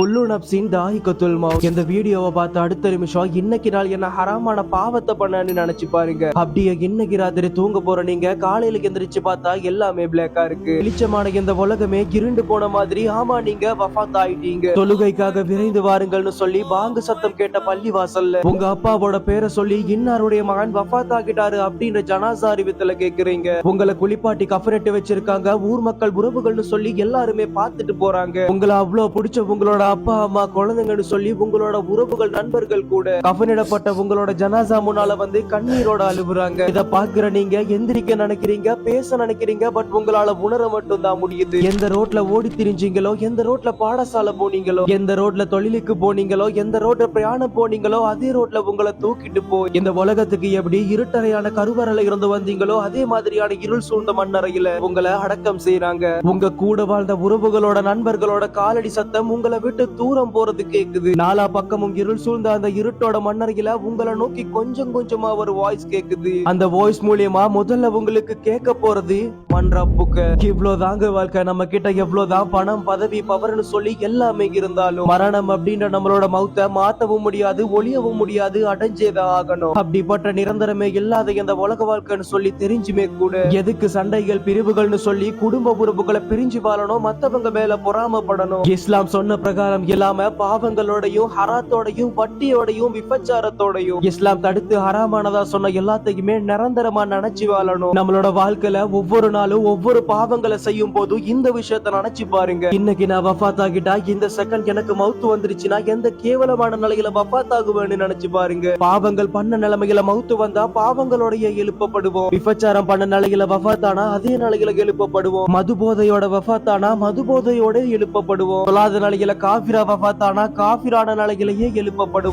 குல்லு நப்சின் தாஹிகத்துல் மௌத். இந்த வீடியோவை பார்த்து அடுத்த நிமிஷம் இன்னைக்கு நாள் என்ன ஹராமான பாவத்தை பண்ணு நினைச்சு பாருங்க. அப்படியே இன்னைக்கு ராத்திரி தூங்க போற நீங்க காலையில எந்திரிச்சு பார்த்தா எல்லாமே பிளாக்கா இருக்கு. வெளிச்சமான இந்த உலகமே இருண்டு போன மாதிரி. ஆமா, நீங்க வஃபாத் ஆயிட்டீங்க. தொழுகைக்காக விரைந்து வாருங்கள்னு சொல்லி பாங்கு சத்தம் கேட்ட பள்ளி வாசல்ல உங்க அப்பாவோட பேரை சொல்லி இன்னாருடைய மகன் வஃபாத் ஆகிட்டாரு அப்படின்ற ஜனாசா அறிவித்தல கேக்குறீங்க. உங்களை குளிப்பாட்டி கஃபரட்டு வச்சிருக்காங்க. ஊர் மக்கள் உறவுகள்னு சொல்லி எல்லாருமே பார்த்துட்டு போறாங்க. உங்களை அவ்வளவு பிடிச்ச உங்களோட அப்பா அம்மா குழந்தைங்கன்னு சொல்லி உங்களோட உறவுகள் நண்பர்கள் கூட கஃனிடப்பட்ட உங்களோட ஜனாசா முன்னால வந்து கண்ணீரோட அழுகுறாங்க. இத பாக்குற நீங்க எந்திரிக்க நினைக்கிறீங்க, பேச நினைக்கிறீங்க, பட் உங்களால உணர மட்டும் தான் முடியுது. எந்த ரோட்ல ஓடி திரிஞ்சீங்களோ, எந்த ரோட்ல பாடசாலை போனீங்களோ, எந்த ரோட்ல தொழிலுக்கு போனீங்களோ, எந்த ரோட்ல பிரயாணம் போனீங்களோ, அதே ரோட்ல உங்களை தூக்கிட்டு போய் இந்த உலகத்துக்கு எப்படி இருட்டறையான கருவறையில இருந்து வந்தீங்களோ அதே மாதிரியான இருள் சூழ்ந்த மண்ணறையில உங்களை அடக்கம் செய்யறாங்க. உங்க கூட வாழ்ந்த உறவுகளோட நண்பர்களோட காலடி சத்தம் உங்களை விட்டு தூரம் போறது கேக்குது. நாலா பக்கமும் இருள் சூழ்ந்த அந்த இருட்டோட மண்ணறையில உங்களை நோக்கி கொஞ்சம் கொஞ்சமா ஒரு வாய்ஸ் கேக்குது. அந்த வாய்ஸ் மூலியமா முதல்ல உங்களுக்கு கேட்க போறது மன்றப்புக்க. இவ்வளவுதாங்க வாழ்க்கை. நம்ம கிட்ட எவ்வளவுதான் பணம் பதவி பவர்னு சொல்லி எல்லாமே இருந்தாலும் மரணம் அப்படின்ற நம்மளோட மௌத்தை மாத்தவும் முடியாது, ஒளியவும் முடியாது, அடைஞ்சேதான் ஆகணும். அப்படிப்பட்ட நிரந்தரமே இல்லாத இந்த உலக வாழ்க்கைன்னு சொல்லி தெரிஞ்சுமே கூட எதுக்கு சண்டைகள் பிரிவுகள்னு சொல்லி குடும்ப உறவுகளை பிரிஞ்சு வாழணும், மத்தவங்க மேல பொறாமப்படணும். இஸ்லாம் சொன்ன பிரகாரம் இல்லாம பாவங்களோடையும் ஹராத்தோடையும் வட்டியோடையும் விபச்சாரத்தோடையும் இஸ்லாம் தடுத்து ஹராமானதா சொன்ன எல்லாத்தையுமே நிரந்தரமா நினைச்சு வாழணும். நம்மளோட வாழ்க்கையில ஒவ்வொரு நாளும் ஒவ்வொரு பாவங்களை செய்யும் போது இந்த விஷயத்த நினைச்சு பாருங்க. இன்னைக்கு நான் வஃபாத் ஆகிட்டா, இந்த செகண்ட் எனக்கு மவுத்து வந்துருச்சுன்னா எந்த கேவலமான நிலையில வஃபாத் ஆகுவேன்னு நினைச்சு பாருங்க. பாவங்கள் பண்ண நிலைமையில மவுத்து வந்தா பாவங்களோடைய எழுப்பப்படுவோம். விபச்சாரம் பண்ண நிலையில வஃபாத்தானா அதே நிலையில எழுப்பப்படுவோம். மது போதையோட வஃபாத்தானா மது போதையோட எழுப்பப்படுவோம். சொல்லாத நிலையில காஃபிரா வஃபாத்தானா காஃபிரான நிலையிலேயே எழுப்பப்படும்.